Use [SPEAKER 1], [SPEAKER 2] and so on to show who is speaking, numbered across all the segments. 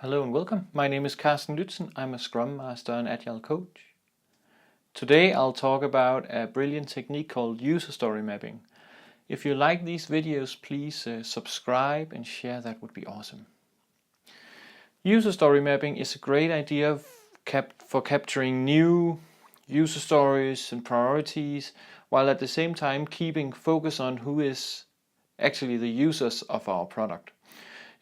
[SPEAKER 1] Hello and welcome. My name is Carsten Lützen. I'm a Scrum Master and Agile Coach. Today I'll talk about a brilliant technique called Userstory Mapping. If you like these videos, please subscribe and share. That would be awesome. Userstory Mapping is a great idea for capturing new user stories and priorities, while at the same time keeping focus on who is actually the users of our product.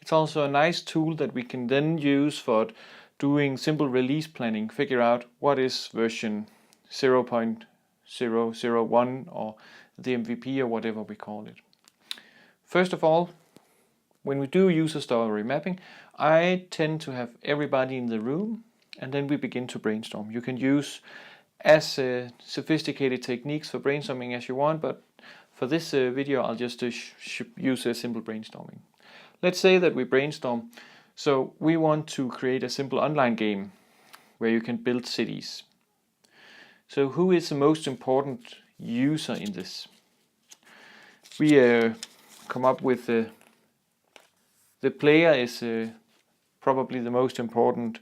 [SPEAKER 1] It's also a nice tool that we can then use for doing simple release planning, figure out what is version 0.001 or the MVP or whatever we call it. First of all, when we do user story mapping, I tend to have everybody in the room and then we begin to brainstorm. You can use as sophisticated techniques for brainstorming as you want, but for this video I'll just use a simple brainstorming. Let's say that we brainstorm, so we want to create a simple online game where you can build cities. So who is the most important user in this? We come up with the player is probably the most important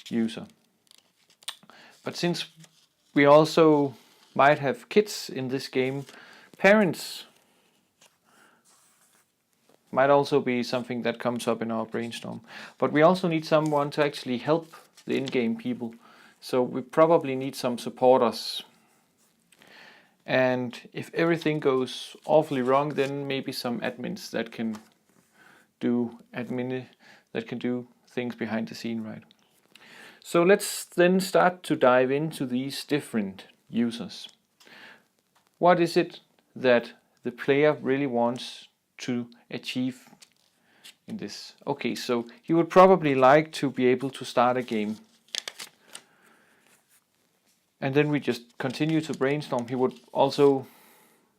[SPEAKER 1] user. But since we also might have kids in this game, parents might also be something that comes up in our brainstorm. But we also need someone to actually help the in-game people. So we probably need some supporters. And if everything goes awfully wrong, then maybe some admins that can do things behind the scene, right? So let's then start to dive into these different users. What is it that the player really wants to achieve in this? Okay, so he would probably like to be able to start a game. And then we just continue to brainstorm. He would also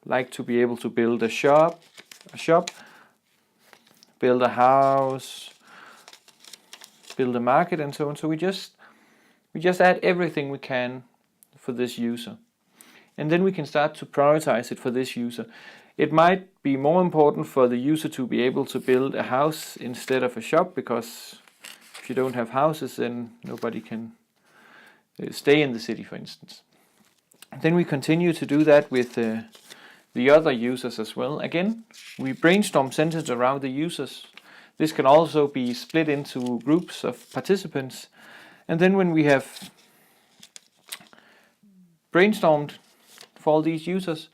[SPEAKER 1] like to be able to build a shop, build a house, build a market, and so on. So we just add everything we can for this user. And then we can start to prioritize it for this user. It might be more important for the user to be able to build a house instead of a shop, because if you don't have houses, then nobody can stay in the city, for instance. And then we continue to do that with the other users as well. Again, we brainstorm centered around the users. This can also be split into groups of participants. And then when we have brainstormed for all these users,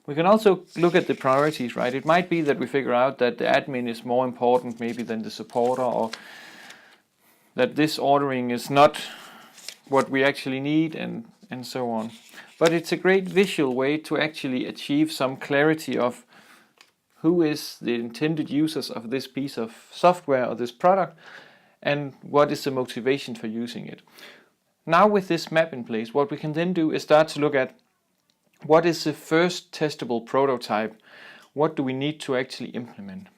[SPEAKER 1] we can also look at the priorities, right? It might be that we figure out that the admin is more important maybe than the supporter, or that this ordering is not what we actually need, and so on. But it's a great visual way to actually achieve some clarity of who is the intended users of this piece of software or this product, and what is the motivation for using it. Now with this map in place, what we can then do is start to look at what is the first testable prototype? What do we need to actually implement?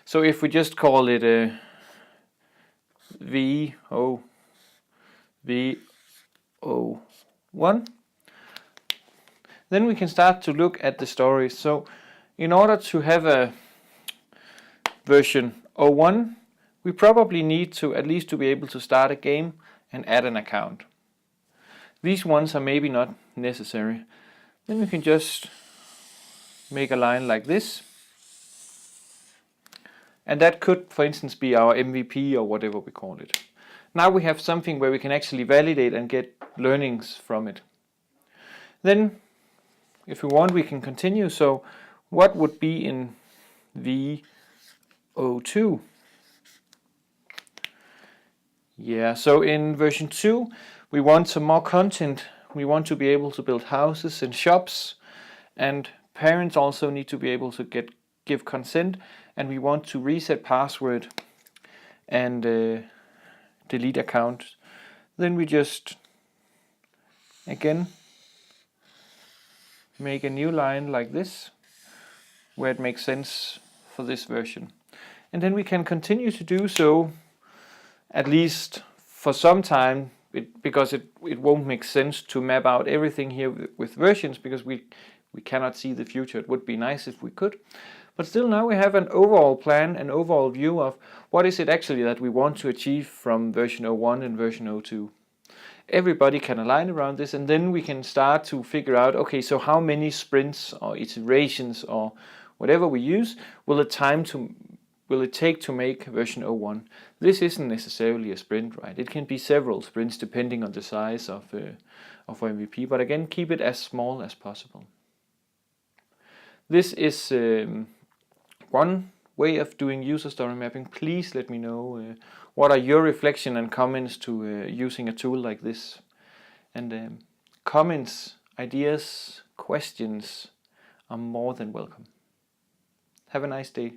[SPEAKER 1] So if we just call it a V01, then we can start to look at the stories. So in order to have a version 01, we probably need to at least to be able to start a game and add an account. These ones are maybe not necessary. Then we can just make a line like this. And that could, for instance, be our MVP or whatever we call it. Now we have something where we can actually validate and get learnings from it. Then, if we want, we can continue. So what would be in V02? Yeah, so in version 2, we want some more content. We want to be able to build houses and shops, and parents also need to be able to give consent, and we want to reset password and delete account. Then we just again make a new line like this where it makes sense for this version, and then we can continue to do so at least for some time, because it won't make sense to map out everything here with versions, because we cannot see the future. It would be nice if we could, But still now we have an overall plan, an overall view of what is it actually that we want to achieve from version 01 and version 02. Everybody can align around this, and then we can start to figure out, okay, so how many sprints or iterations or whatever we use will it take to make version 01? This isn't necessarily a sprint, right? It can be several sprints depending on the size of MVP, but again, keep it as small as possible. This is one way of doing user story mapping. Please let me know what are your reflection and comments to using a tool like this. And comments, ideas, questions are more than welcome. Have a nice day.